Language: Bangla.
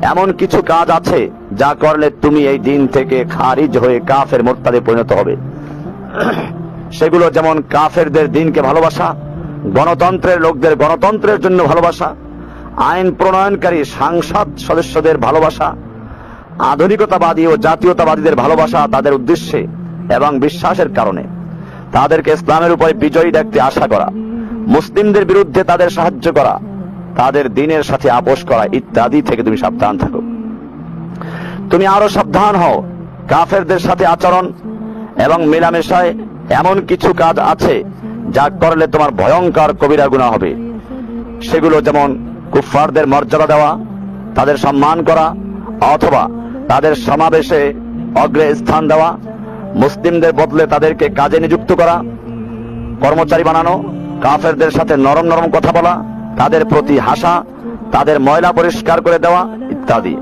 এমন কিছু কাজ আছে যা করলে তুমি এই দিন থেকে খারিজ হয়ে কাফের মুরতাদে পরিণত হবে। সেগুলো যেমন কাফেরদের দিনকে ভালোবাসা, গণতন্ত্রের লোকদের গণতন্ত্রের জন্য ভালোবাসা, আইন প্রণয়নকারী সাংসদ সদস্যদের ভালোবাসা, আধুনিকতাবাদী ও জাতীয়তাবাদীদের ভালোবাসা তাদের উদ্দেশ্যে এবং বিশ্বাসের কারণে, তাদেরকে ইসলামের উপরে বিজয়ী দেখতে আশা করা, মুসলিমদের বিরুদ্ধে তাদের সাহায্য করা, তাদের দিনের সাথে আপোষ করা ইত্যাদি থেকে তুমি সাবধান থাকো। তুমি আরো সাবধান হও কাফেরদের সাথে আচরণ এবং মেলামেশায় এমন কিছু কাজ আছে যা করলে তোমার ভয়ঙ্কর কবিরা গুনাহ হবে। সেগুলো যেমন কুফফারদের মর্যাদা দেওয়া, তাদের সম্মান করা অথবা তাদের সমাবেশে অগ্রে স্থান দেওয়া, মুসলিমদের বদলে তাদেরকে কাজে নিযুক্ত করা, কর্মচারী বানানো, কাফেরদের সাথে নরম নরম কথা বলা, তাদের প্রতি হাসা, তাদের ময়লা পরিষ্কার করে দেওয়া ইত্যাদি।